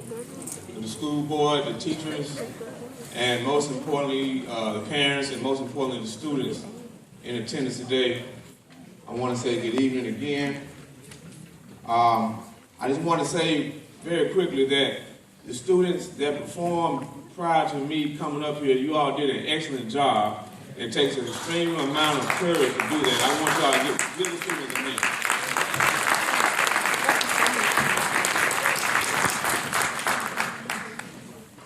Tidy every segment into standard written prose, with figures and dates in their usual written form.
the school board, the teachers, and most importantly, the parents, and most importantly, the students in attendance today. I want to say good evening again. I just want to say very quickly that the students that performed prior to me coming up here, you all did an excellent job. It takes an extreme amount of courage to do that. I want y'all to give the students a minute.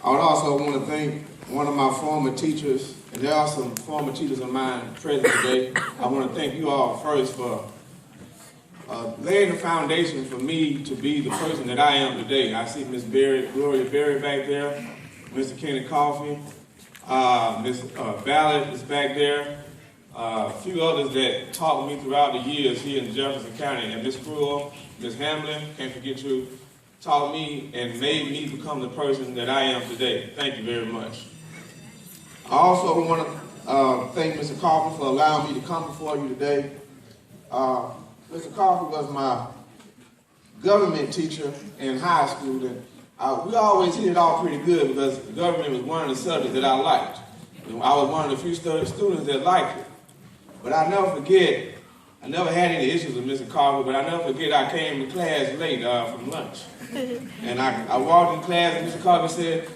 I would also want to thank one of my former teachers, and there are some former teachers of mine present today. I want to thank you all first for laying the foundation for me to be the person that I am today. I see Miss Gloria Berry back there, Mr. Kenny Coffey, Miss Ballard is back there, a few others that taught me throughout the years here in Jefferson County, and Miss Cruel, Miss Hamlin, can't forget you, taught me and made me become the person that I am today. Thank you very much. I also want to thank Mr. Coffey for allowing me to come before you today. Mr. Coffey was my government teacher in high school, and we always hit it off pretty good because government was one of the subjects that I liked. I was one of the few students that liked it. But I never forget, I never had any issues with Mr. Coffey, but I never forget I came to class late from lunch. And I walked in class and Mr. Coffey said,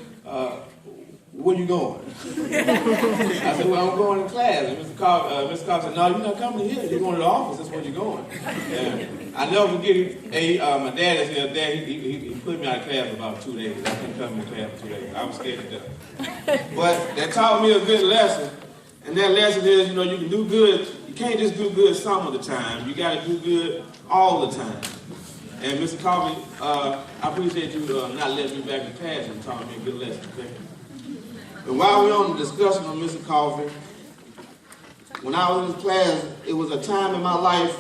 where you going? I said, well, I'm going to class. And Mr. Coffey said, no, you're not coming here. You're going to the office. That's where you're going. And I never forget, my dad is here. Dad, he put me out of class for about 2 days. I couldn't come to class for 2 days. I was scared to death. But that taught me a good lesson. And that lesson is, you can do good. You can't just do good some of the time. You got to do good all the time. And Mr. Coffey, I appreciate you not letting me back in class and taught me a good lesson. Okay? And while we're on the discussion of Mr. Coffey, when I was in his class, it was a time in my life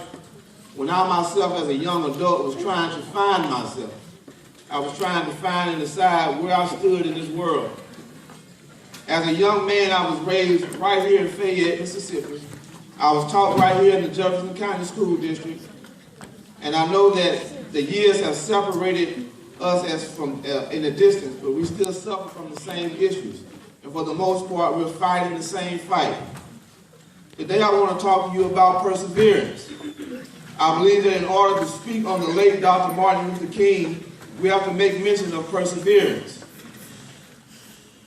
when I myself as a young adult was trying to find myself. I was trying to find and decide where I stood in this world. As a young man, I was raised right here in Fayette, Mississippi. I was taught right here in the Jefferson County School District. And I know that the years have separated us in the distance, but we still suffer from the same issues. And for the most part, we're fighting the same fight. Today I want to talk to you about perseverance. I believe that in order to speak on the late Dr. Martin Luther King, we have to make mention of perseverance.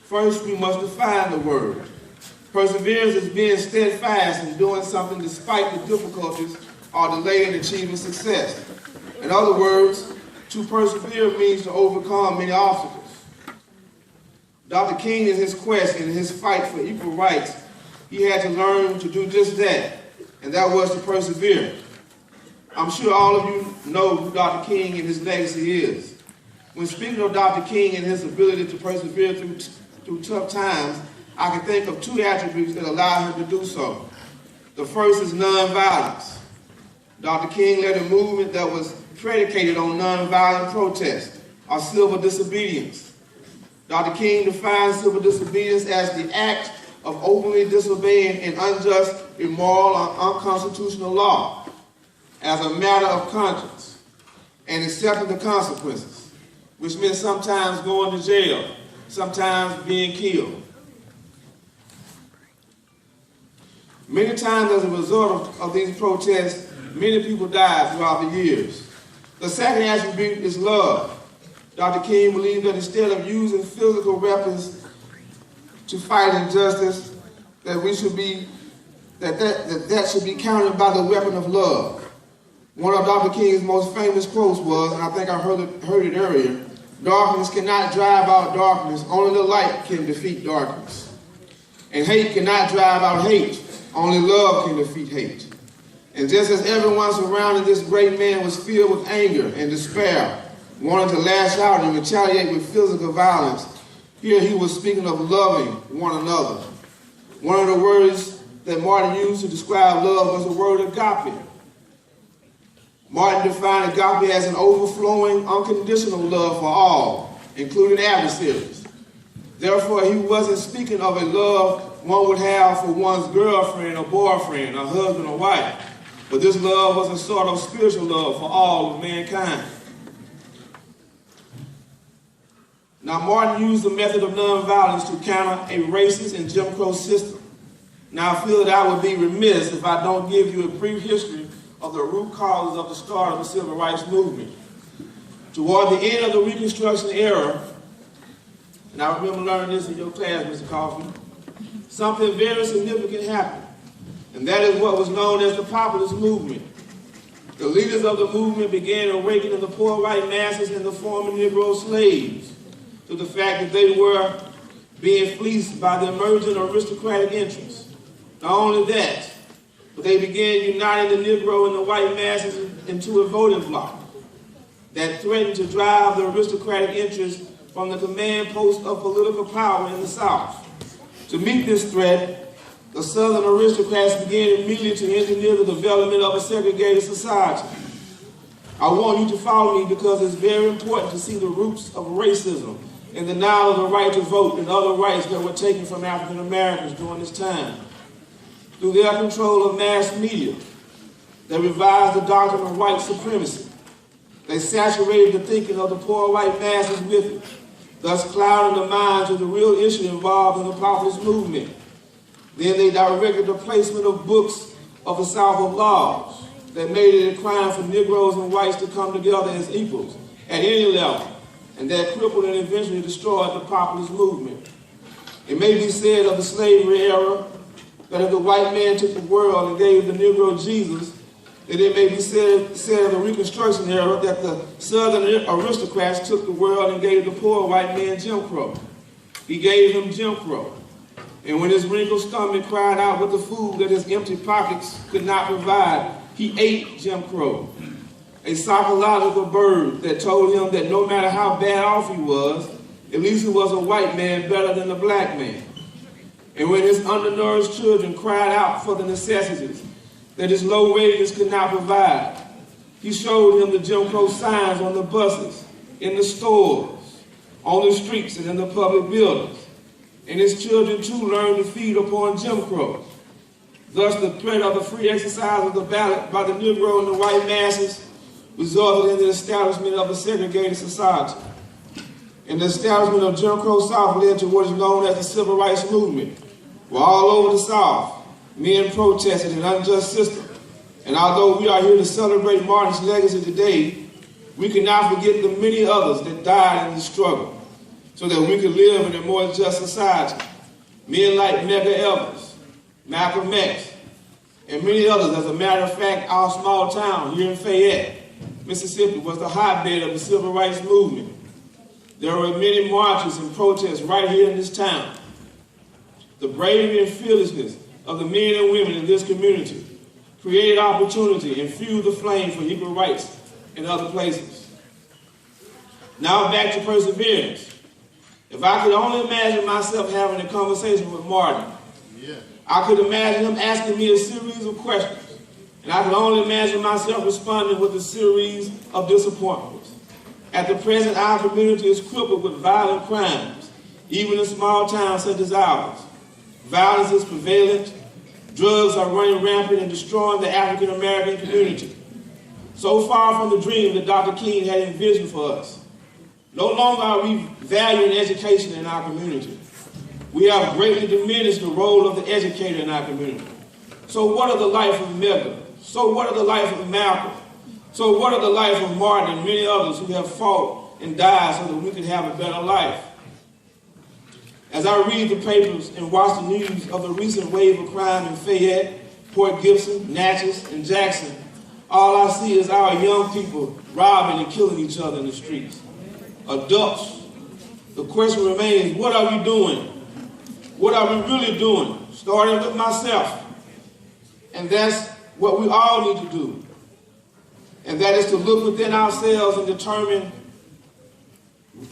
First, we must define the word. Perseverance is being steadfast in doing something despite the difficulties or delay in achieving success. In other words, to persevere means to overcome many obstacles. Dr. King, in his quest and his fight for equal rights, he had to learn to do just that, and that was to persevere. I'm sure all of you know who Dr. King and his legacy is. When speaking of Dr. King and his ability to persevere through tough times, I can think of two attributes that allow him to do so. The first is nonviolence. Dr. King led a movement that was predicated on nonviolent protest or civil disobedience. Dr. King defines civil disobedience as the act of openly disobeying an unjust, immoral, or unconstitutional law as a matter of conscience and accepting the consequences, which meant sometimes going to jail, sometimes being killed. Many times as a result of these protests, many people died throughout the years. The second attribute is love. Dr. King believed that instead of using physical weapons to fight injustice, that we should be that should be countered by the weapon of love. One of Dr. King's most famous quotes was, and I think I heard it earlier, "Darkness cannot drive out darkness, only the light can defeat darkness. And hate cannot drive out hate, only love can defeat hate." And just as everyone surrounding this great man was filled with anger and despair, wanting to lash out and retaliate with physical violence, here he was speaking of loving one another. One of the words that Martin used to describe love was the word agape. Martin defined agape as an overflowing, unconditional love for all, including adversaries. Therefore, he wasn't speaking of a love one would have for one's girlfriend or boyfriend, or husband or wife, but this love was a sort of spiritual love for all of mankind. Now, Martin used the method of nonviolence to counter a racist and Jim Crow system. Now, I feel that I would be remiss if I don't give you a brief history of the root causes of the start of the civil rights movement. Toward the end of the Reconstruction era, and I remember learning this in your class, Mr. Kaufman, something very significant happened, and that is what was known as the populist movement. The leaders of the movement began awakening the poor white masses and the former Negro slaves to the fact that they were being fleeced by the emerging aristocratic interests. Not only that, but they began uniting the Negro and the white masses into a voting bloc that threatened to drive the aristocratic interests from the command post of political power in the South. To meet this threat, the Southern aristocrats began immediately to engineer the development of a segregated society. I want you to follow me because it's very important to see the roots of racism and the denial of the right to vote and other rights that were taken from African Americans during this time. Through their control of mass media, they revised the doctrine of white supremacy. They saturated the thinking of the poor white masses with it, thus clouding the minds of the real issue involved in the populist movement. Then they directed the placement of books of the South of laws that made it a crime for Negroes and whites to come together as equals at any level, and that crippled and eventually destroyed the populist movement. It may be said of the slavery era that if the white man took the world and gave the Negro Jesus, that it may be said of the Reconstruction era that the Southern aristocrats took the world and gave the poor white man Jim Crow. He gave him Jim Crow. And when his wrinkled stomach cried out with the food that his empty pockets could not provide, he ate Jim Crow, a psychological bird that told him that no matter how bad off he was, at least he was a white man better than a black man. And when his undernourished children cried out for the necessities that his low wages could not provide, he showed him the Jim Crow signs on the buses, in the stores, on the streets, and in the public buildings. And his children too learned to feed upon Jim Crow. Thus the threat of the free exercise of the ballot by the Negro and the white masses resulted in the establishment of a segregated society. And the establishment of Jim Crow South led to what is known as the Civil Rights Movement, where all over the South, men protested an unjust system. And although we are here to celebrate Martin's legacy today, we cannot forget the many others that died in the struggle so that we could live in a more just society. Men like Medgar Evers, Malcolm X, and many others. As a matter of fact, our small town here in Fayette, Mississippi, was the hotbed of the Civil Rights Movement. There were many marches and protests right here in this town. The bravery and fearlessness of the men and women in this community created opportunity and fueled the flame for equal rights in other places. Now back to perseverance. If I could only imagine myself having a conversation with Martin, I could imagine him asking me a series of questions, and I could only imagine myself responding with a series of disappointments. At the present, our community is crippled with violent crimes, even in small towns such as ours. Violence is prevalent, drugs are running rampant and destroying the African American community. So far from the dream that Dr. King had envisioned for us. No longer are we valuing education in our community. We have greatly diminished the role of the educator in our community. So what of the life of Medgar? So what of the life of Malcolm? So what of the life of Martin and many others who have fought and died so that we could have a better life? As I read the papers and watch the news of the recent wave of crime in Fayette, Port Gibson, Natchez, and Jackson, all I see is our young people robbing and killing each other in the streets. Adults. The question remains, what are we doing? What are we really doing? Starting with myself. And that's what we all need to do. And that is to look within ourselves and determine,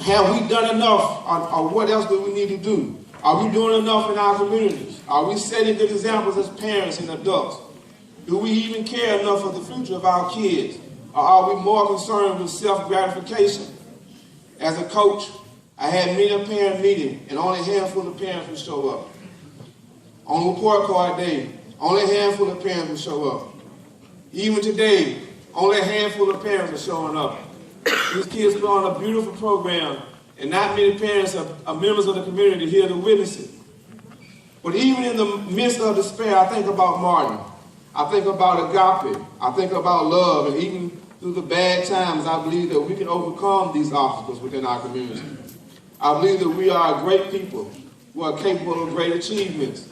have we done enough, or what else do we need to do? Are we doing enough in our communities? Are we setting good examples as parents and adults? Do we even care enough for the future of our kids? Or are we more concerned with self-gratification? As a coach, I had many a parent meeting, and only a handful of parents would show up. On report card day, only a handful of parents would show up. Even today, only a handful of parents are showing up. These kids put on a beautiful program, and not many parents are members of the community to hear the witnesses. But even in the midst of despair, I think about Martin. I think about agape. I think about love. And even through the bad times, I believe that we can overcome these obstacles within our community. I believe that we are a great people who are capable of great achievements.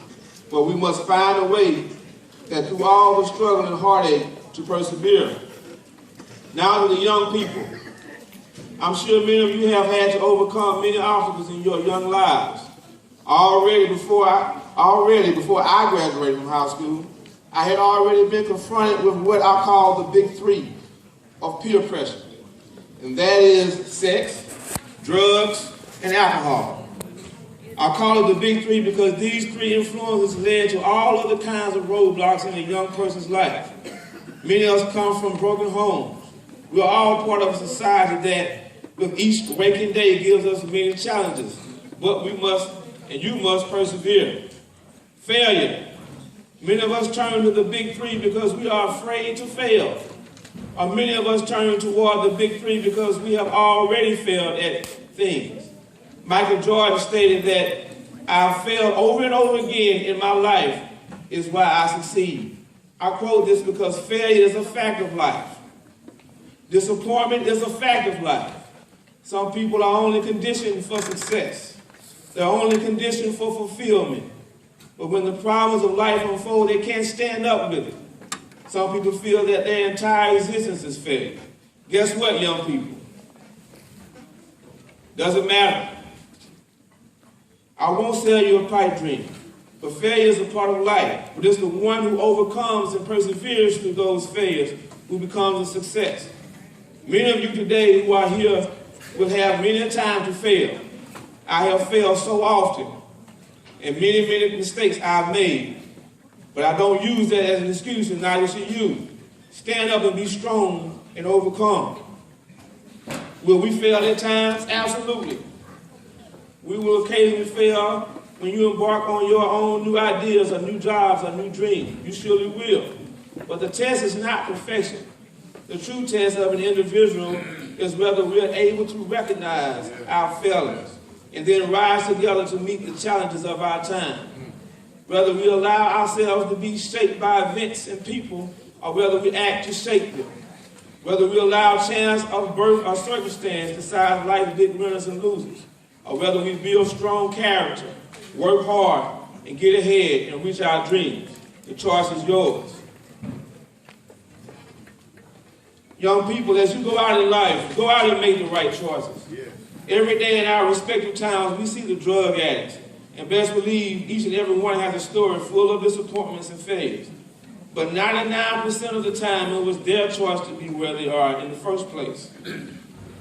But we must find a way that through all the struggle and heartache to persevere. Now to the young people, I'm sure many of you have had to overcome many obstacles in your young lives. Already before I graduated from high school, I had already been confronted with what I call the big three of peer pressure. And that is sex, drugs, and alcohol. I call it the big three because these three influences led to all other kinds of roadblocks in a young person's life. Many of us come from broken homes. We are all part of a society that with each waking day gives us many challenges. But we must, and you must, persevere. Failure. Many of us turn to the big three because we are afraid to fail. Or many of us turn toward the big three because we have already failed at things. Michael Jordan stated that I've failed over and over again in my life is why I succeed. I quote this because failure is a fact of life. Disappointment is a fact of life. Some people are only conditioned for success. They're only conditioned for fulfillment. But when the problems of life unfold, they can't stand up with it. Some people feel that their entire existence is failure. Guess what, young people? Doesn't matter. I won't sell you a pipe dream, but failure is a part of life. But it's the one who overcomes and perseveres through those failures who becomes a success. Many of you today who are here will have many a time to fail. I have failed so often, and many mistakes I've made. But I don't use that as an excuse, and neither should you. Stand up and be strong and overcome. Will we fail at times? Absolutely. We will occasionally fail when you embark on your own new ideas or new jobs or new dreams. You surely will. But the test is not perfection. The true test of an individual is whether we are able to recognize our failures and then rise together to meet the challenges of our time. Whether we allow ourselves to be shaped by events and people, or whether we act to shape them. Whether we allow chance of birth or circumstance decide life's big winners and losers, or whether we build strong character, work hard, and get ahead and reach our dreams. The choice is yours. Young people, as you go out in life, go out and make the right choices. Yeah. Every day in our respective towns, we see the drug addicts. And best believe each and every one has a story full of disappointments and failures. But 99% of the time, it was their choice to be where they are in the first place.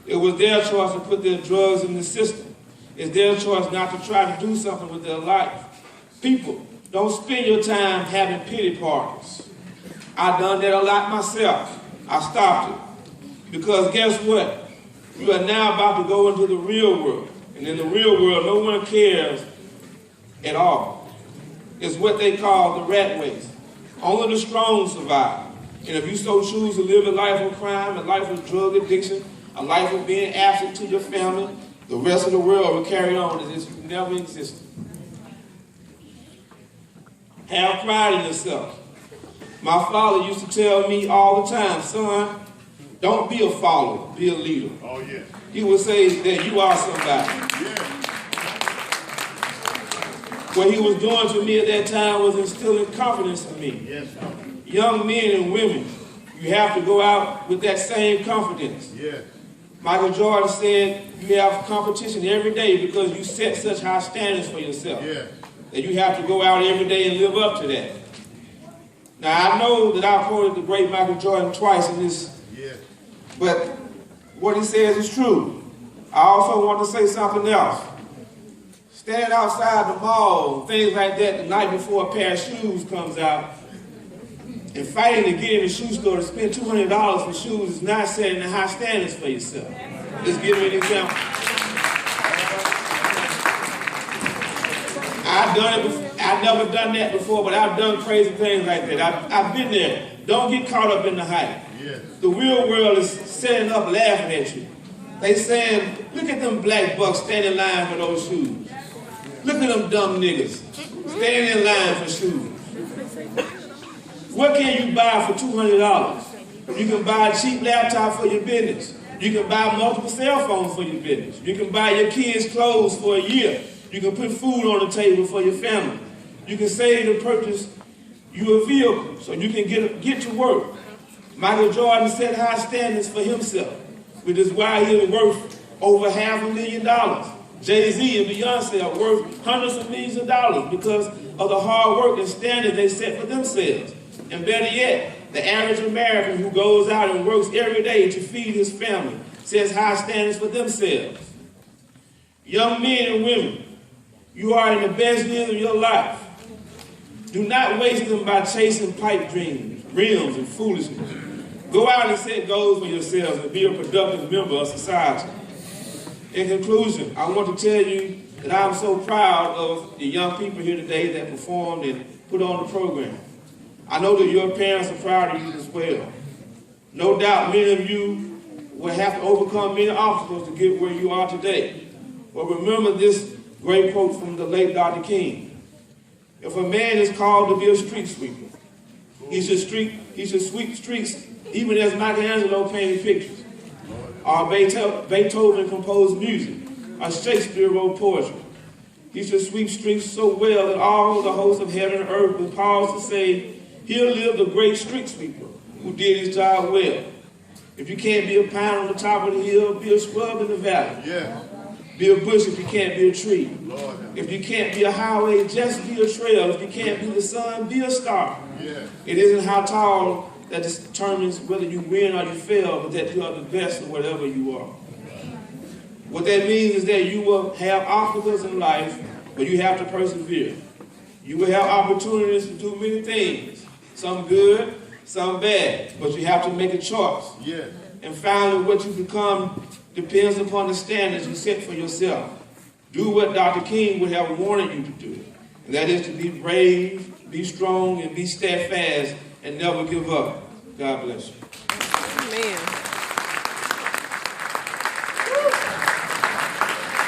It was their choice to put their drugs in the system. It's their choice not to try to do something with their life. People, don't spend your time having pity parties. I've done that a lot myself. I stopped it. Because guess what? You are now about to go into the real world. And in the real world, no one cares at all. It's what they call the rat race. Only the strong survive. And if you so choose to live a life of crime, a life of drug addiction, a life of being absent to your family, the rest of the world will carry on as if you never existed. Have pride in yourself. My father used to tell me all the time, son, don't be a follower, be a leader. Oh, yeah. He would say that you are somebody. Yeah. What he was doing to me at that time was instilling confidence in me. Yes. Young men and women, you have to go out with that same confidence. Yeah. Michael Jordan said you have competition every day because you set such high standards for yourself. Yeah. That you have to go out every day and live up to that. Now, I know that I quoted the great Michael Jordan twice in this, but what he says is true. I also want to say something else. Standing outside the mall, things like that, the night before a pair of shoes comes out, and fighting to get in the shoe store to spend $200 for shoes is not setting the high standards for yourself. Just give me an example. I've done it before. I've never done that before, but I've done crazy things like that. I've been there. Don't get caught up in the hype. Yes. The real world is setting up laughing at you. They saying, look at them black bucks standing in line for those shoes. Look at them dumb niggas standing in line for shoes. What can you buy for $200? You can buy a cheap laptop for your business. You can buy multiple cell phones for your business. You can buy your kids clothes for a year. You can put food on the table for your family. You can save to purchase you a vehicle so you can get to work. Michael Jordan set high standards for himself, which is why he is worth over $500,000. Jay-Z and Beyonce are worth hundreds of millions of dollars because of the hard work and standards they set for themselves. And better yet, the average American who goes out and works every day to feed his family sets high standards for themselves. Young men and women, you are in the best years of your life. Do not waste them by chasing pipe dreams, rims, and foolishness. Go out and set goals for yourselves and be a productive member of society. In conclusion, I want to tell you that I'm so proud of the young people here today that performed and put on the program. I know that your parents are proud of you as well. No doubt many of you will have to overcome many obstacles to get where you are today. But remember this great quote from the late Dr. King. If a man is called to be a street sweeper, he should sweep streets even as Michelangelo painted pictures, or Beethoven composed music, or Shakespeare wrote poetry. He should sweep streets so well that all the hosts of heaven and earth will pause to say, here lived a great street sweeper who did his job well. If you can't be a pine on the top of the hill, be a scrub in the valley. Yeah. Be a bush if you can't be a tree. Lord. If you can't be a highway, just be a trail. If you can't be the sun, be a star. Yeah. It isn't how tall that determines whether you win or you fail, but that you are the best of whatever you are. What that means is that you will have obstacles in life, but you have to persevere. You will have opportunities to do many things. Some good, some bad, but you have to make a choice. Yeah. And finally, what you become depends upon the standards you set for yourself. Do what Dr. King would have wanted you to do, and that is to be brave, be strong, and be steadfast, and never give up. God bless you. Amen.